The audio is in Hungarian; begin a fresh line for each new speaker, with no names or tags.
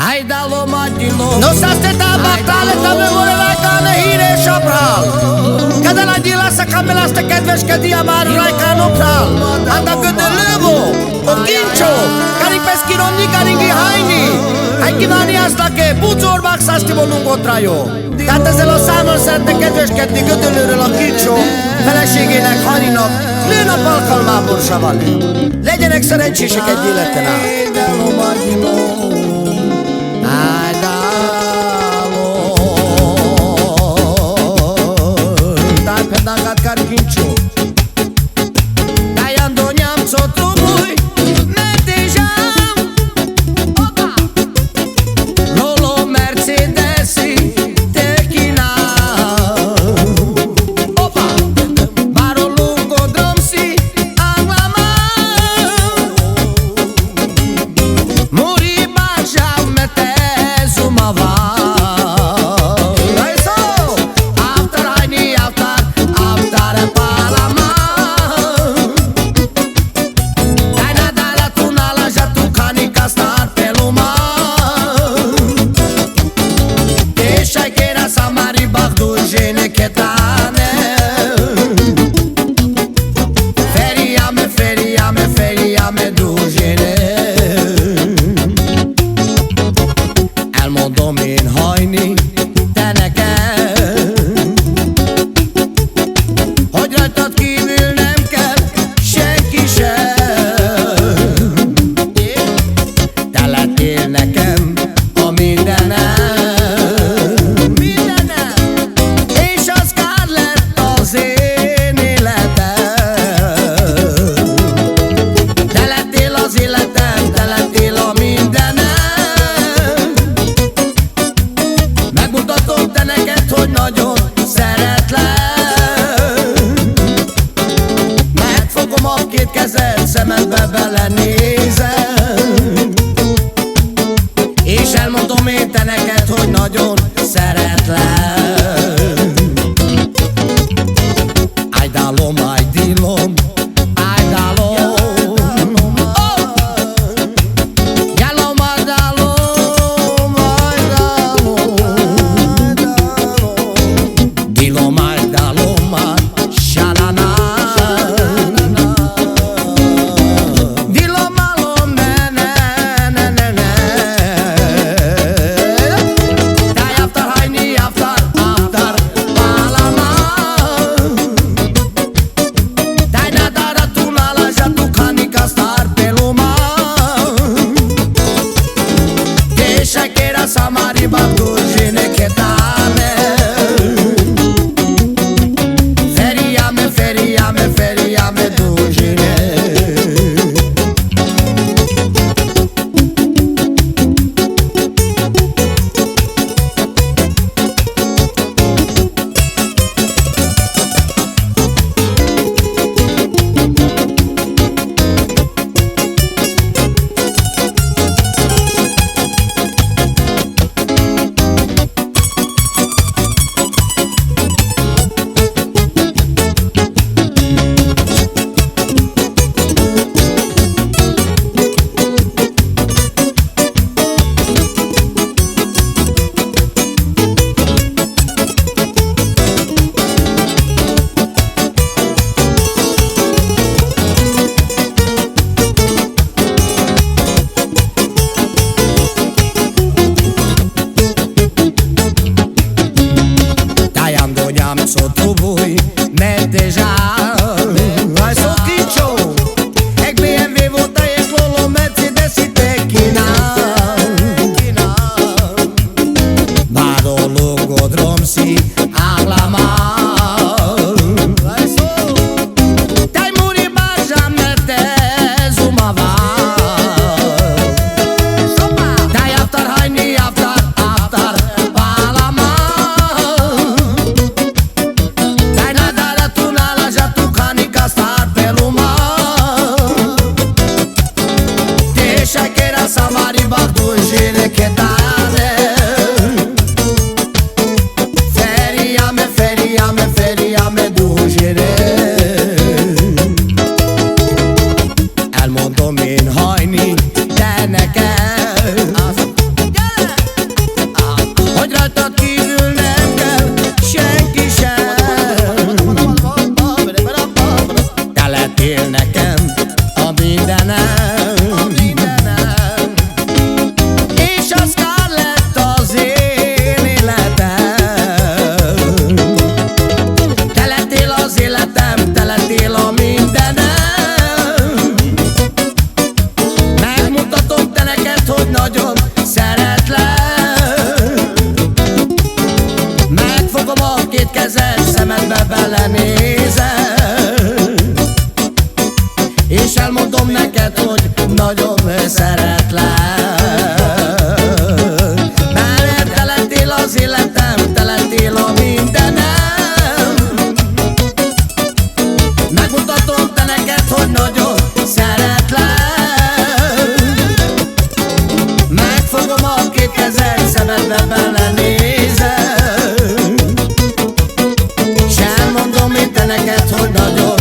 Hajdalo Majdilo Nossa steta baktale tabi murelájkáne híres a brál Kede nagy lesz a kamelász te kedveskedj a már rajkáno prál Anda gödölővó, o kincsó Karik peszkiromni, karingi hajni Hai kívánni azt lake, búcsorbák szászti volunk rájó Tehát ezzel a számmal szeretne kedveskedni gödölőről a kincsó Feleségének, Haninak nőnap alkalmából savali Legyenek szerencsések egy életen át Pedangkat karkincho Kayando nyamso tubuy Metejam Opa Lolo Mercedesi Tekina Opa Barolungo dromsi Anglama Muri bajau metezumava Elmondom én hajni, te neked Hogy rajtad kívül nem kell senki sem Te lettél nekem a mindenem És az kár lett az én életem Te lettél az életem, te lettél a mindenem Megmutatom te neked, hogy nagyon szeretlek Megfogom a két kezed, szemedbe belenézem És elmondom én te neked, hogy nagyon szeretlek Ájdálom, ájdilom Samari Batur jene ketane Feriame, feriame, feriame dujine szeretlek. Megfogom a két kezed, szemedbe belenézek, és elmondom neked, hogy nagyon szeretlek. Mert te lettél az életem, te lettél a mindenem. Megmutatom te neked, hogy nagyon szeretlek. Megfogom a két kezed, szemedbe belenézek, és elmondom én te neked, hogy nagyon